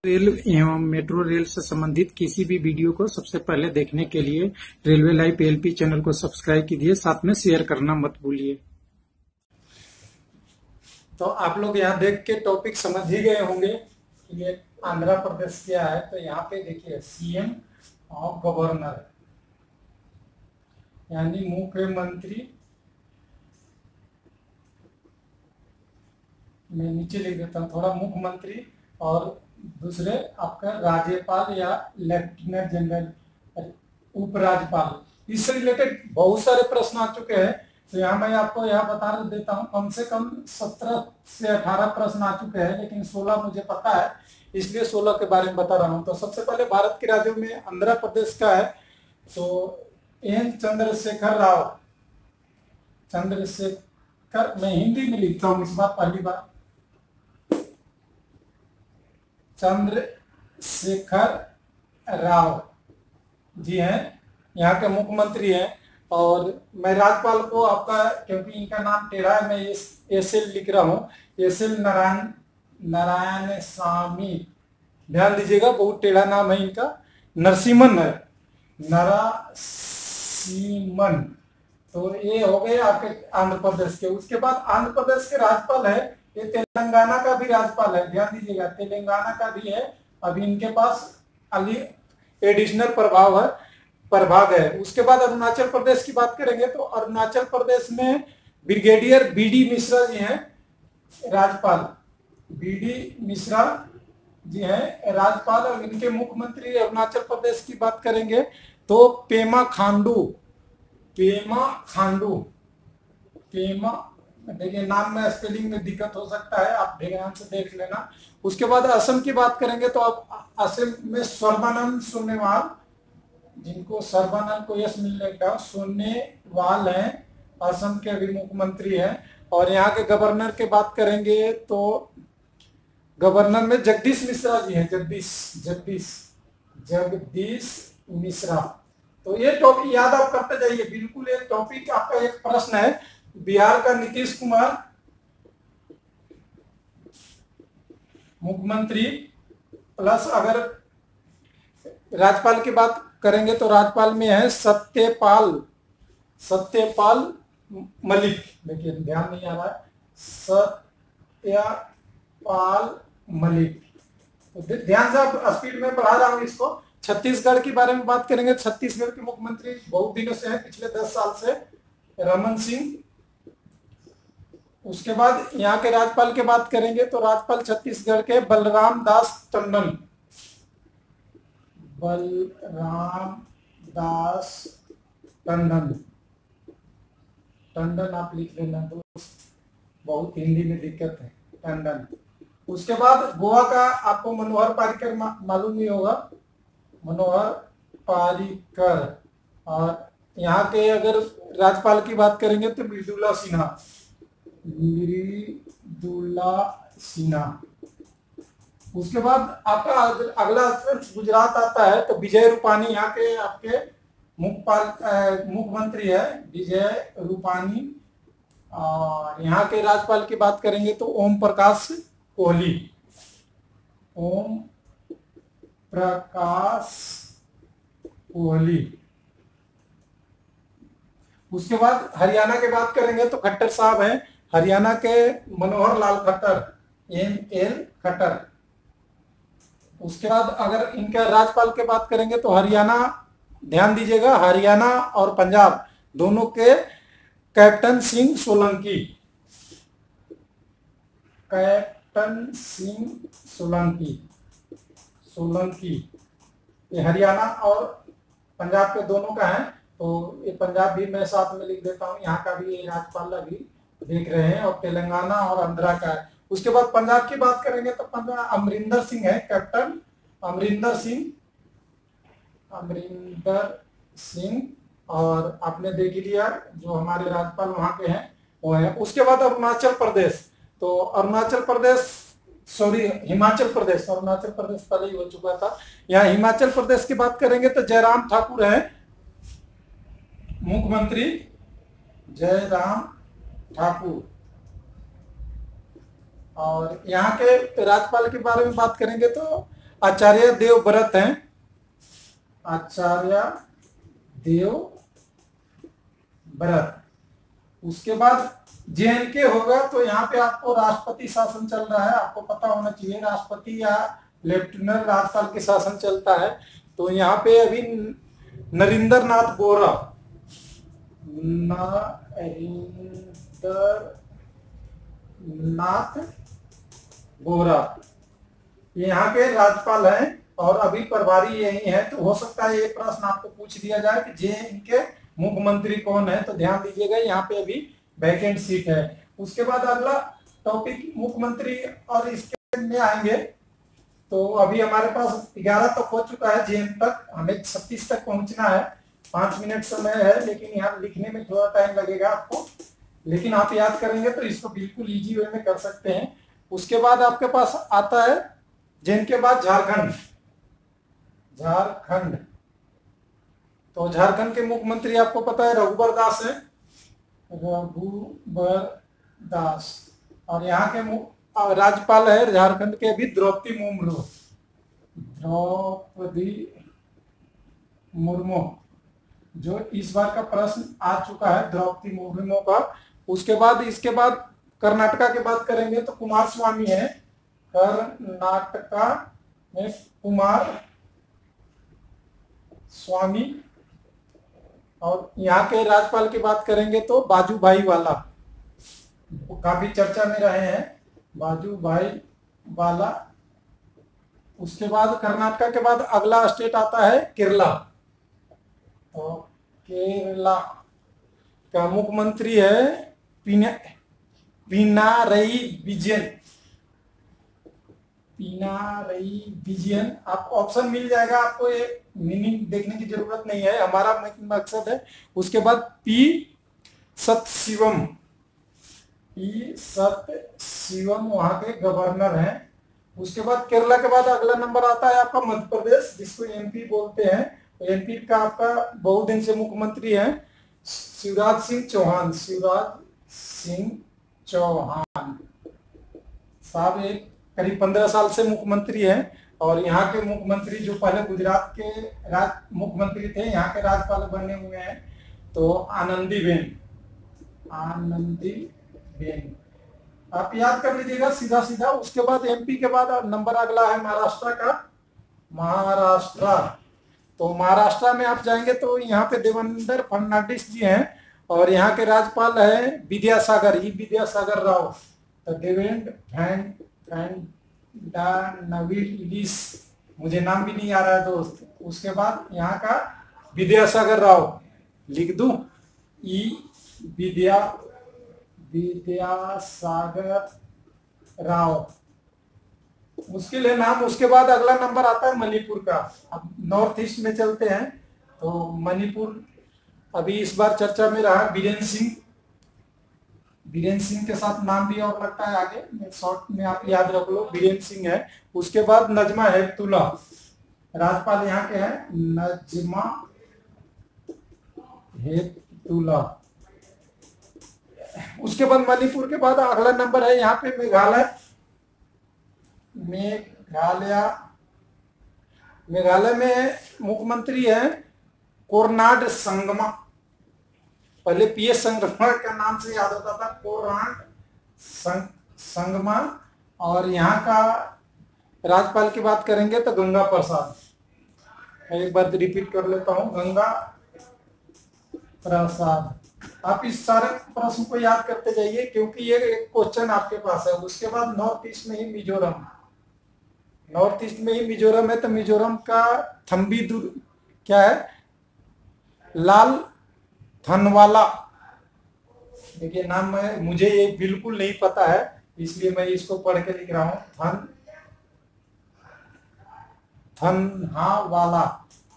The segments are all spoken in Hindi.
रेल एवं मेट्रो रेल से संबंधित किसी भी वीडियो को सबसे पहले देखने के लिए रेलवे लाइव PLP चैनल को सब्सक्राइब कीजिए, साथ में शेयर करना मत भूलिए। तो आप लोग यहाँ देख के टॉपिक समझ ही गए होंगे कि ये आंध्र प्रदेश क्या है। तो यहाँ पे देखिए CM और गवर्नर यानी मुख्यमंत्री, मैं नीचे लिख देता हूँ थोड़ा, मुख्यमंत्री और दूसरे आपका राज्यपाल या लेफ्टिनेंट जनरल, उपराज्यपाल। इससे रिलेटेड बहुत सारे प्रश्न आ चुके हैं। तो यहाँ मैं आपको यहाँ बता देता हूँ, कम से कम 17 से 18 प्रश्न आ चुके हैं, लेकिन 16 मुझे पता है, इसलिए 16 के बारे में बता रहा हूँ। तो सबसे पहले भारत के राज्यों में आंध्र प्रदेश का है तो एन चंद्रशेखर राव, चंद्रशेखर, मैं हिंदी में लिखता हूँ इस बार पहली बार, चंद्रशेखर राव जी हैं, यहाँ के मुख्यमंत्री हैं। और मैं राज्यपाल को आपका, क्योंकि इनका नाम टेढ़ा है, मैं एसएल लिख रहा हूँ, एसएल नारायण स्वामी, ध्यान दीजिएगा, बहुत टेढ़ा नाम है इनका, नरसिम्हन है, नरसिम्हन। तो ये हो गए आपके आंध्र प्रदेश के। उसके बाद आंध्र प्रदेश के राज्यपाल है, ये तेलंगाना का भी राज्यपाल है, ध्यान दीजिएगा, तेलंगाना का भी है। अभी इनके पास अली एडिशनल प्रभाग है। उसके बाद अरुणाचल प्रदेश की बात करेंगे तो अरुणाचल प्रदेश में ब्रिगेडियर BD मिश्रा जी हैं राज्यपाल, BD मिश्रा जी हैं राज्यपाल। और इनके मुख्यमंत्री अरुणाचल प्रदेश की बात करेंगे तो पेमा खांडू, देखिए नाम में स्पेलिंग में दिक्कत हो सकता है, आप ध्यान से देख लेना। उसके बाद असम की बात करेंगे तो आप असम में सर्बानंद सोनोवाल, जिनको सर्बानंद को यश मिलने का, सोनोवाल हैं, असम के अभी मुख्यमंत्री हैं। और यहाँ के गवर्नर की बात करेंगे तो गवर्नर में जगदीश मिश्रा जी हैं, जगदीश मिश्रा। तो ये टॉपिक याद आप करते जाइए, बिल्कुल एक टॉपिक आपका एक प्रश्न है। बिहार का नीतीश कुमार मुख्यमंत्री, प्लस अगर राज्यपाल की बात करेंगे तो राज्यपाल में है सत्यपाल मलिक, देखिए ध्यान नहीं आ रहा है, सत्यपाल मलिक। तो ध्यान से आप स्पीड में पढ़ा रहा हूं इसको। छत्तीसगढ़ के बारे में बात करेंगे, छत्तीसगढ़ के मुख्यमंत्री बहुत दिनों से हैं, पिछले 10 साल से, रमन सिंह। उसके बाद यहाँ के राज्यपाल की बात करेंगे तो राज्यपाल छत्तीसगढ़ के बलराम दास टंडन आप लिख लेना दोस्त, बहुत हिंदी में दिक्कत है, टंडन। उसके बाद गोवा का आपको मनोहर पारिकर मालूम नहीं होगा, मनोहर पारिकर। और यहाँ के अगर राज्यपाल की बात करेंगे तो मृदुला सिन्हा। उसके बाद आपका अगला गुजरात आता है तो विजय रूपानी, यहाँ के आपके मुख्यमंत्री है विजय रूपानी। और यहाँ के राज्यपाल की बात करेंगे तो ओम प्रकाश कोहली। उसके बाद हरियाणा की बात करेंगे तो खट्टर साहब हैं, हरियाणा के मनोहर लाल खट्टर, ML खट्टर। उसके बाद अगर इनके राज्यपाल की बात करेंगे तो हरियाणा, ध्यान दीजिएगा, हरियाणा और पंजाब दोनों के कैप्टन सिंह सोलंकी, ये हरियाणा और पंजाब के दोनों का है। तो ये पंजाब भी मैं साथ में लिख देता हूँ, यहाँ का भी ये राज्यपाल अभी देख रहे हैं। और तेलंगाना और आंध्रा का है। उसके बाद पंजाब की बात करेंगे तो पंजाब अमरिंदर सिंह है, कैप्टन अमरिंदर सिंह। और आपने देख लिया जो हमारे राज्यपाल वहां के हैं वो है। उसके बाद अरुणाचल प्रदेश, तो हिमाचल प्रदेश, अरुणाचल प्रदेश पहले ही हो चुका था। यहाँ हिमाचल प्रदेश की बात करेंगे तो जयराम ठाकुर है मुख्यमंत्री, जयराम ठाकुर। और यहाँ के राज्यपाल के बारे में बात करेंगे तो आचार्य देवव्रत हैं, आचार्य देवव्रत। उसके बाद जेएनके होगा, तो यहाँ पे आपको राष्ट्रपति शासन चल रहा है, आपको पता होना चाहिए, राष्ट्रपति या लेफ्टिनेंट राज्यपाल के शासन चलता है। तो यहाँ पे अभी नरेंद्र नाथ बोरा, नरेंद्र नाथ बोरा यहाँ के राज्यपाल हैं और अभी प्रभारी यही है। तो हो सकता है ये प्रश्न आपको पूछ दिया जाए कि जे इनके मुख्यमंत्री कौन है, तो ध्यान दीजिएगा यहाँ पे अभी वैकेंट सीट है। उसके बाद अगला टॉपिक मुख्यमंत्री और इसके में आएंगे। तो अभी हमारे पास 11 तक हो चुका है, जेएम तक, हमें 36 तक पहुंचना है। 5 मिनट समय है, लेकिन यहाँ लिखने में थोड़ा टाइम लगेगा आपको, लेकिन आप याद करेंगे तो इसको बिल्कुल इजी वे में कर सकते हैं। उसके बाद आपके पास आता है जेएम के बाद झारखंड। झारखंड, तो झारखंड के मुख्यमंत्री आपको पता है रघुबर दास है, रघुबर दास। और यहाँ के राज्यपाल है झारखंड के अभी द्रौपदी मुर्मू, द्रौपदी मुर्मू, जो इस बार का प्रश्न आ चुका है द्रौपदी मुर्मू का। उसके बाद इसके बाद कर्नाटका की बात करेंगे तो कुमार स्वामी है, कर्नाटका में कुमार स्वामी। और यहाँ के राज्यपाल की बात करेंगे तो बाजूभाई वाला, वो काफी चर्चा में रहे हैं, बाजूभाई वाला। उसके बाद कर्नाटका के बाद अगला स्टेट आता है केरला। तो केरला का मुख्यमंत्री है पिनारई विजयन, पिनारई विजयन। आपको ऑप्शन मिल जाएगा, आपको ये मीनिंग देखने की जरूरत नहीं है, हमारा मकसद है। उसके बाद पी सतशिवम, पी सतशिवम वहां के गवर्नर हैं। उसके बाद केरला के बाद अगला नंबर आता है आपका मध्य प्रदेश, जिसको एमपी बोलते हैं। तो एमपी का आपका बहुत दिन से मुख्यमंत्री है शिवराज सिंह चौहान, शिवराज सिंह चौहान साहब, एक करीब 15 साल से मुख्यमंत्री हैं। और यहाँ के मुख्यमंत्री जो पहले गुजरात के मुख्यमंत्री थे, यहाँ के राज्यपाल बने हुए हैं, तो आनंदीबेन, आनंदीबेन आप याद कर लीजिएगा सीधा सीधा। उसके बाद एमपी के बाद नंबर अगला है महाराष्ट्र का, महाराष्ट्र। तो महाराष्ट्र में आप जाएंगे तो यहाँ पे देवेंद्र फडणवीस जी हैं, और यहाँ के राज्यपाल है विद्यासागर, ई विद्यासागर राव। तो देवेंद्र फडणवीस, मुझे नाम भी नहीं आ रहा है दोस्त। उसके बाद यहाँ का विद्यासागर राव, लिख दूं, ई विद्यासागर राव, मुश्किल है नाम। उसके बाद अगला नंबर आता है मणिपुर का। अब नॉर्थ ईस्ट में चलते हैं, तो मणिपुर अभी इस बार चर्चा में रहा बीरेन सिंह, बीरेन सिंह के साथ नाम भी और लगता है आगे, शॉर्ट में आप याद रख लो, बीरेन सिंह है। उसके बाद नजमा हेपतुल्ला, राज्यपाल यहाँ के हैं नजमा हेपतुल्ला। उसके बाद मणिपुर के बाद अगला नंबर है यहाँ पे मेघालय, मेघालय में मुख्यमंत्री है कोरनाड संगमा, पहले पीएस संगमा का नाम से याद होता था, कोरनाड संगमा। और यहाँ का राज्यपाल की बात करेंगे तो गंगा प्रसाद, एक बार रिपीट कर लेता हूँ, गंगा प्रसाद। आप इस सारे प्रश्न को याद करते जाइए, क्योंकि ये एक क्वेश्चन आपके पास है। उसके बाद नॉर्थ ईस्ट में ही मिजोरम, नॉर्थ ईस्ट में ही मिजोरम है, तो मिजोरम का थम्बीदुर क्या है, लाल थनवाला। देखिए नाम है, मुझे ये बिल्कुल नहीं पता है, इसलिए मैं इसको पढ़ के लिख रहा हूँ, थनहावाला।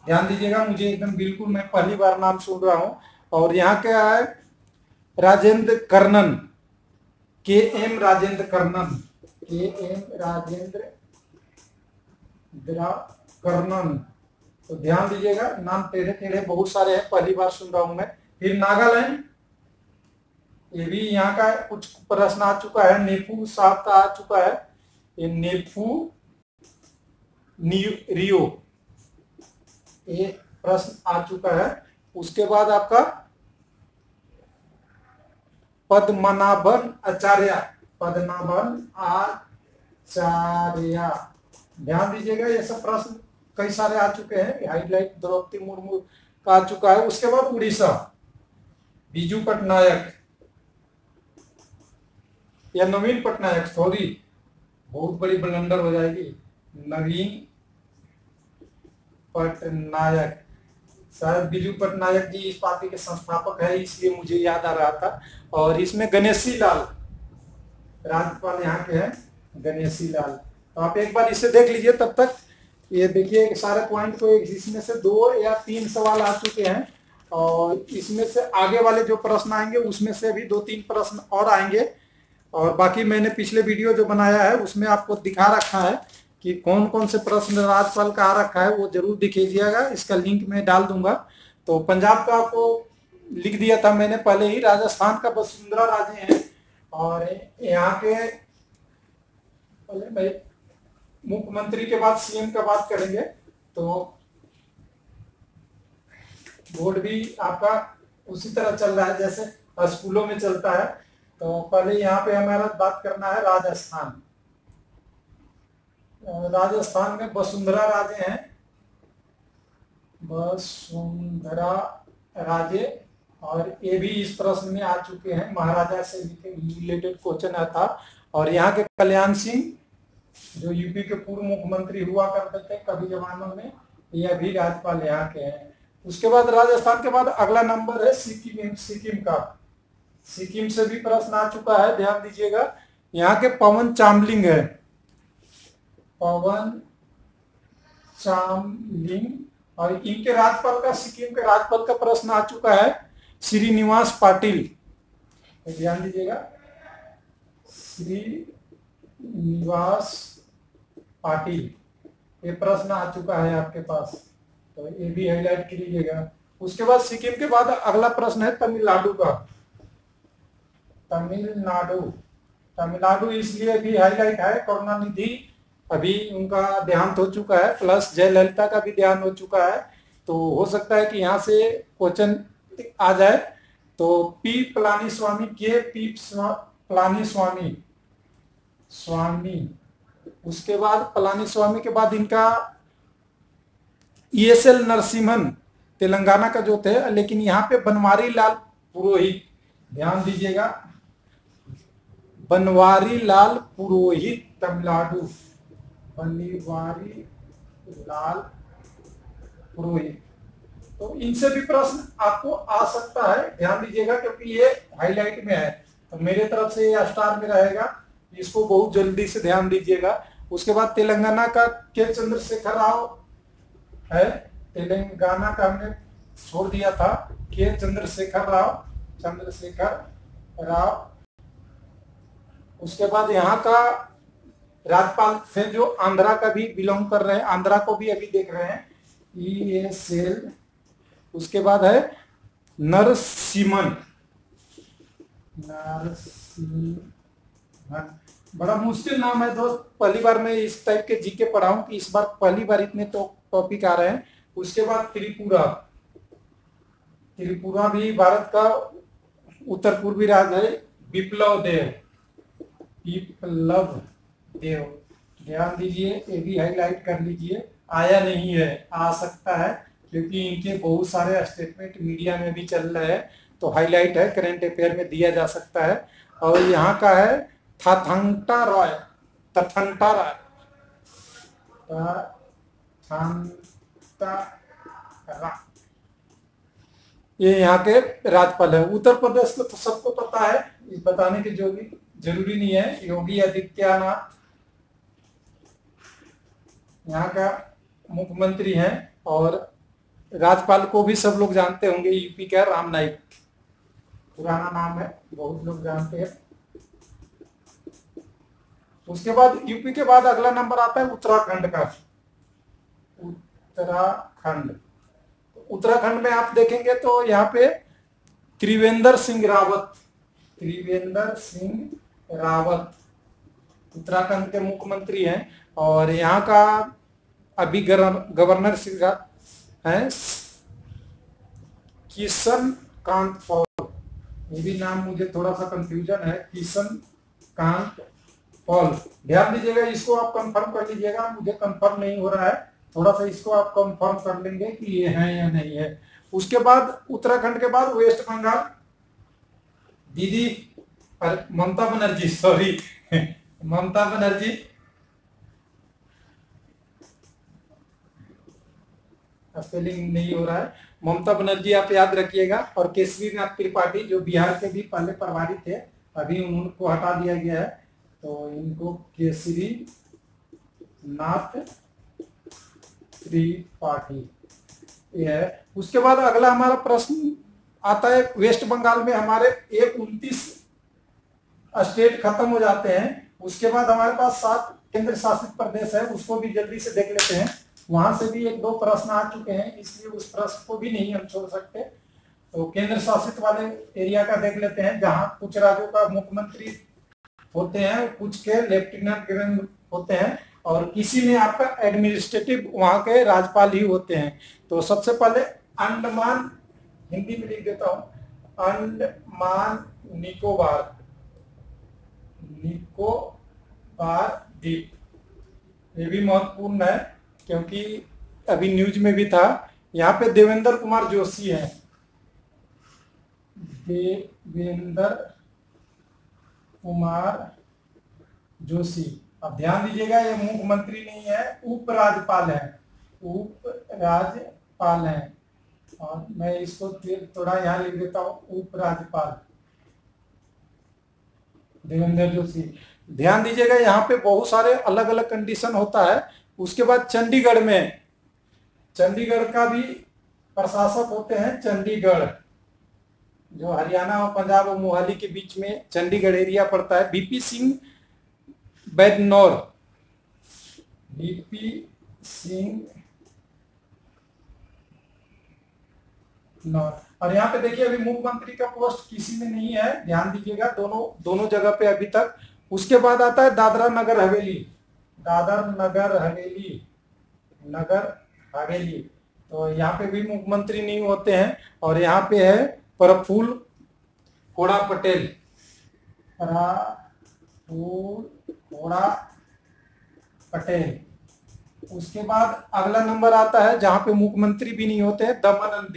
ध्यान दीजिएगा, मुझे एकदम बिल्कुल, मैं पहली बार नाम सुन रहा हूँ। और यहाँ क्या है, राजेंद्र कर्नन, के एम राजेंद्र कर्नन, के एम राजेंद्र कर्नन। तो ध्यान दीजिएगा, नाम टेढ़े टेढ़े बहुत सारे हैं, पहली बार सुन रहा हूं मैं। फिर नागालैंड, ये भी यहाँ का कुछ प्रश्न आ चुका है, नेफू साहब का आ चुका है, ये नेफू रियो, ये प्रश्न आ चुका है। उसके बाद आपका पद्मनाभन आचार्य, पद्मनाभन आचार्य, ध्यान दीजिएगा ये सब प्रश्न कई सारे आ चुके हैं। हाईलाइट द्रौपदी मुर्मू का आ चुका है। उसके बाद उड़ीसा, बीजू पटनायक या नवीन पटनायक, सॉरी बहुत बड़ी ब्लंडर हो जाएगी, नवीन पटनायक, शायद बीजू पटनायक जी इस पार्टी के संस्थापक है, इसलिए मुझे याद आ रहा था। और इसमें गणेशी लाल राज्यपाल यहाँ के हैं, गणेशी लाल। तो आप एक बार इसे देख लीजिए, तब तक ये देखिए सारे पॉइंट को, इसमें से 2 या 3 सवाल आ चुके हैं और इसमें से आगे वाले जो प्रश्न आएंगे उसमें से भी 2-3 प्रश्न और आएंगे। और बाकी मैंने पिछले वीडियो जो बनाया है उसमें आपको दिखा रखा है कि कौन कौन से प्रश्न राज्यपाल का आ रखा है, वो जरूर दिखिएगा। इसका लिंक मैं डाल दूंगा। तो पंजाब का आपको लिख दिया था मैंने पहले ही, राजस्थान का वसुंधरा राजे हैं। और यहाँ के पहले भाई मुख्यमंत्री के बाद सीएम का बात करेंगे तो बोर्ड भी आपका उसी तरह चल रहा है जैसे स्कूलों में चलता है। तो पहले यहाँ पे हमारा बात करना है राजस्थान। राजस्थान में वसुंधरा राजे हैं, वसुंधरा राजे, और ये भी इस प्रश्न में आ चुके हैं, महाराजा से रिलेटेड क्वेश्चन आता। और यहाँ के कल्याण सिंह जो यूपी के पूर्व मुख्यमंत्री हुआ करते थे कभी जमानों में, ये भी राज्यपाल यहाँ के हैं। उसके बाद राजस्थान के बाद अगला नंबर है सिक्किम, सिक्किम का, सिक्किम से भी प्रश्न आ चुका है, ध्यान दीजिएगा। यहाँ के पवन चामलिंग है, पवन चामलिंग, और इनके राज्यपाल का, सिक्किम के राज्यपाल का प्रश्न आ चुका है श्रीनिवास पाटिल, ध्यान दीजिएगा, श्रीनिवास पाटिल, ये प्रश्न आ चुका है आपके पास, तो ये भी हाईलाइट कर लीजिएगा। उसके बाद सिक्किम के बाद अगला प्रश्न है तमिलनाडु का, तमिलनाडु, तमिलनाडु इसलिए भी हाईलाइट है, करुणानिधि अभी उनका देहांत हो चुका है, प्लस जयललिता का भी देहांत हो चुका है। तो हो सकता है कि यहाँ से क्वेश्चन आ जाए। तो पी पलानीस्वामी, के पी पलानीस्वामी, स्वामी, उसके बाद पलानीस्वामी के बाद इनका ESL नरसिम्हन, तेलंगाना का जो थे, लेकिन यहाँ पे बनवारी लाल पुरोहित, ध्यान दीजिएगा, बनवारी लाल पुरोहित तमिलनाडु, बनवारी लाल पुरोहित। तो इनसे भी प्रश्न आपको आ सकता है, ध्यान दीजिएगा, क्योंकि ये हाईलाइट में है। तो मेरे तरफ से ये स्टार में रहेगा, इसको बहुत जल्दी से ध्यान दीजिएगा। उसके बाद तेलंगाना का के चंद्रशेखर राव है, तेलंगाना का हमने छोड़ दिया था, के चंद्रशेखर राव, चंद्रशेखर राव। उसके बाद यहाँ का राज्यपाल थे जो आंध्रा का भी बिलोंग कर रहे हैं, आंध्रा को भी अभी देख रहे हैं, ESL। उसके बाद है नरसिम्हन, नरसिम्हन, बड़ा मुश्किल नाम है दोस्त, पहली बार मैं इस टाइप के जीके पढ़ा हूं कि इस बार पहली बार इतने तो टॉपिक आ रहे हैं। उसके बाद त्रिपुरा, त्रिपुरा भी भारत का उत्तर पूर्वी राज्य है, विप्लव देव, विप्लव देव, ध्यान दीजिए, ये भी हाईलाइट कर लीजिए। आया नहीं है, आ सकता है, क्योंकि इनके बहुत सारे स्टेटमेंट मीडिया में भी चल रहे हैं, तो हाईलाइट है, करंट अफेयर में दिया जा सकता है। और यहाँ का है थाथंगटा रॉय, तथंगटा रॉय, ये यहाँ के राज्यपाल है। उत्तर प्रदेश को तो सबको पता है, इस बताने की जो भी जरूरी नहीं है, योगी आदित्यनाथ यहाँ का मुख्यमंत्री हैं। और राज्यपाल को भी सब लोग जानते होंगे, यूपी का राम नाईक, पुराना नाम है, बहुत लोग जानते हैं। उसके बाद यूपी के बाद अगला नंबर आता है उत्तराखंड का, उत्तराखंड। उत्तराखंड में आप देखेंगे तो यहाँ पे त्रिवेंद्र सिंह रावत, त्रिवेंद्र सिंह रावत उत्तराखंड के मुख्यमंत्री हैं। और यहाँ का अभी गवर्नर है किशन कांत पॉल, ये भी नाम मुझे थोड़ा सा कंफ्यूजन है, किशन कांत पॉल। ध्यान दीजिएगा, इसको आप कंफर्म कर लीजिएगा, मुझे कंफर्म नहीं हो रहा है, थोड़ा सा इसको आप कंफर्म कर लेंगे कि ये है या नहीं है। उसके बाद उत्तराखंड के बाद वेस्ट बंगाल, दीदी ममता बनर्जी, सॉरी ममता बनर्जी, स्पेलिंग नहीं हो रहा है, ममता बनर्जी आप याद रखिएगा। और केसरीनाथ त्रिपाठी जो बिहार के भी पहले प्रभारी थे, अभी उनको हटा दिया गया है, तो इनको केसरी नाथ त्रिपाठी ये है। उसके बाद अगला हमारा प्रश्न आता है, वेस्ट बंगाल में हमारे 29 स्टेट खत्म हो जाते हैं, उसके बाद हमारे पास 7 केंद्र शासित प्रदेश है, उसको भी जल्दी से देख लेते हैं। वहां से भी 1-2 प्रश्न आ चुके हैं, इसलिए उस प्रश्न को भी नहीं हम छोड़ सकते। तो केंद्र शासित वाले एरिया का देख लेते हैं, जहां कुछ राज्यों का मुख्यमंत्री होते हैं, कुछ के लेफ्टिनेंट गवर्नर होते हैं, और किसी में आपका एडमिनिस्ट्रेटिव वहां के राज्यपाल ही होते हैं। तो सबसे पहले अंडमान, हिंदी में लिख देता हूं, अंडमान निकोबार द्वीप, ये भी महत्वपूर्ण है क्योंकि अभी न्यूज में भी था। यहाँ पे देवेंद्र कुमार जोशी है, देवेंद्र कुमार जोशी। अब ध्यान दीजिएगा, ये मुख्यमंत्री नहीं है, उपराज्यपाल है, उपराज्यपाल है। और मैं इसको थोड़ा यहाँ लिख देता हूँ, उपराज्यपाल देवेंद्र जोशी। ध्यान दीजिएगा, यहाँ पे बहुत सारे अलग अलग कंडीशन होता है। उसके बाद चंडीगढ़ में, चंडीगढ़ का भी प्रशासक होते हैं, चंडीगढ़ जो हरियाणा और पंजाब और मोहाली के बीच में चंडीगढ़ एरिया पड़ता है, बीपी सिंह बैदनौर, बीपी सिंह नौर। और यहाँ पे देखिए, अभी मुख्यमंत्री का पोस्ट किसी में नहीं है, ध्यान दीजिएगा, दोनों जगह पे अभी तक। उसके बाद आता है दादरा नगर हवेली, दादर नगर हवेली, तो यहाँ पे भी मुख्यमंत्री नहीं होते हैं। और यहाँ पे है प्रफुल्ल खोड़ा पटेल, उसके बाद अगला नंबर आता है जहां पे मुख्यमंत्री भी नहीं होते हैं, दमन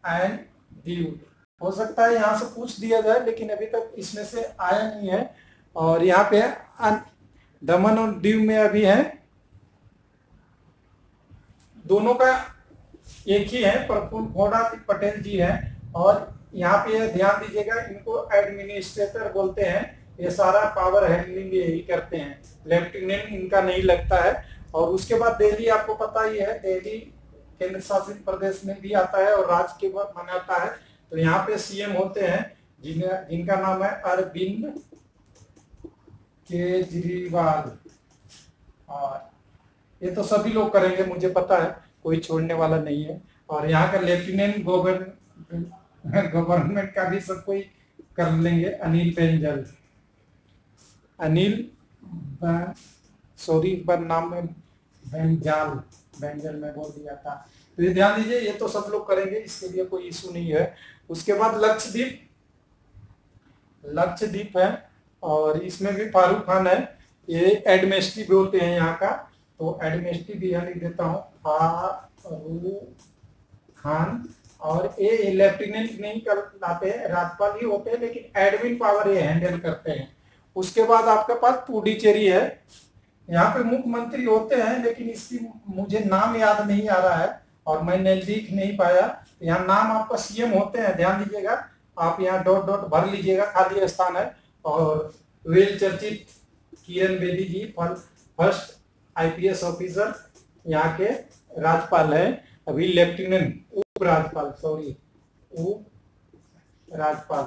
एंड दीव। हो सकता है यहाँ से पूछ दिया जाए, लेकिन अभी तक इसमें से आया नहीं है। और यहाँ पे दमन और दीव में अभी है, दोनों का एक ही है, प्रफुल्ल खोड़ा पटेल जी है। और यहाँ पे ध्यान दीजिएगा, इनको एडमिनिस्ट्रेटर बोलते हैं, ये सारा पावर हैंडलिंग यही करते हैं, लेफ्टिनेंट इनका नहीं लगता है। और उसके बाद दिल्ली, आपको पता ही है, दिल्ली केंद्र शासित प्रदेश में भी आता है और राज्य के बाद बनाता है। तो यहाँ पे सीएम होते हैं जिनका नाम है अरविंद केजरीवाल। और ये तो सभी लोग करेंगे, मुझे पता है, कोई छोड़ने वाला नहीं है। और यहाँ का लेफ्टिनेंट गवर्नमेंट का भी सब कोई कर लेंगे, अनिल सॉरी, एक बार नाम में बेंजल में बोल दिया था। तो ये ध्यान दीजिए, ये तो सब लोग करेंगे, इसके लिए कोई इशू नहीं है। उसके बाद लक्षद्वीप है, और इसमें भी फारूक खान है, ये एडमिनिस्ट्रेटिव बोलते हैं यहाँ का, तो एडमिनिस्ट्रेटिव भी यहाँ लिख देता हूँ, फारूक खान। और ये लेफ्टिनेंट नहीं लाते हैं, राज्यपाल ही होते हैं, लेकिन एडमिन पावर ये हैंडल करते हैं। उसके बाद आपके पास पुडुचेरी है, यहाँ पे मुख्यमंत्री होते हैं, लेकिन इसकी मुझे नाम याद नहीं आ रहा है और मैंने लिख नहीं पाया। यहाँ नाम आपका सीएम होते हैं, ध्यान दीजिएगा, आप यहाँ डॉट भर लीजिएगा, खाली स्थान है। और वेल चर्चित किरण बेदी जी फर्स्ट आईपीएस ऑफिसर यहाँ के राज्यपाल है, अभी लेफ्टिनेंट उपराज्यपाल, उपराज्यपाल।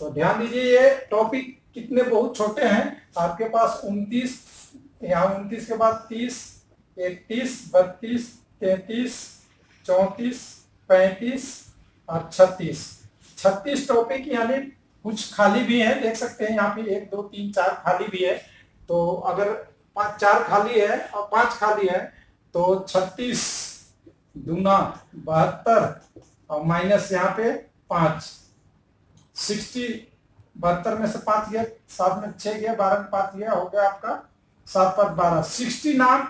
तो ध्यान दीजिए, ये टॉपिक कितने बहुत छोटे हैं आपके पास, 29, यहाँ 29 के बाद 30, 31, 32, 33, 34, 35 और 36 टॉपिक, यानी कुछ खाली भी है, देख सकते हैं यहाँ पे 1, 2, 3, 4 खाली भी है। तो अगर 5 4 खाली है और 5 खाली है, तो 36 दूना 72 और माइनस यहाँ पे 5, 60 72 में से 5 गया, 7 में 6 गया, 12 में 5 गया, हो गया आपका 7 5 12।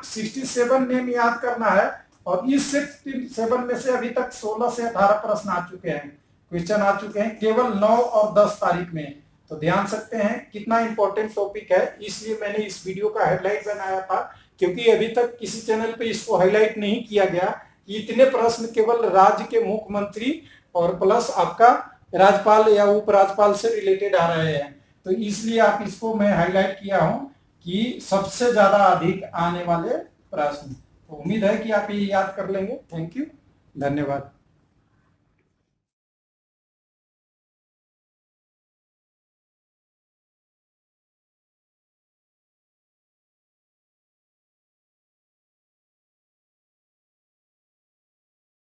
67 नेम याद करना है और इस 67 में से अभी तक 16 से 18 प्रश्न आ चुके हैं, क्वेश्चन आ चुके हैं केवल 9 और 10 तारीख में। तो ध्यान सकते हैं कितना इंपॉर्टेंट टॉपिक है, इसलिए मैंने इस वीडियो का हेडलाइट बनाया था, क्योंकि अभी तक किसी चैनल पे इसको हाईलाइट नहीं किया गया। इतने प्रश्न केवल राज्य के मुख्यमंत्री और प्लस आपका राज्यपाल या उपराज्यपाल से रिलेटेड आ रहे हैं, तो इसलिए आप इसको मैं हाईलाइट किया हूं कि सबसे ज्यादा अधिक आने वाले प्रश्न। तो उम्मीद है कि आप ये याद कर लेंगे। थैंक यू, धन्यवाद।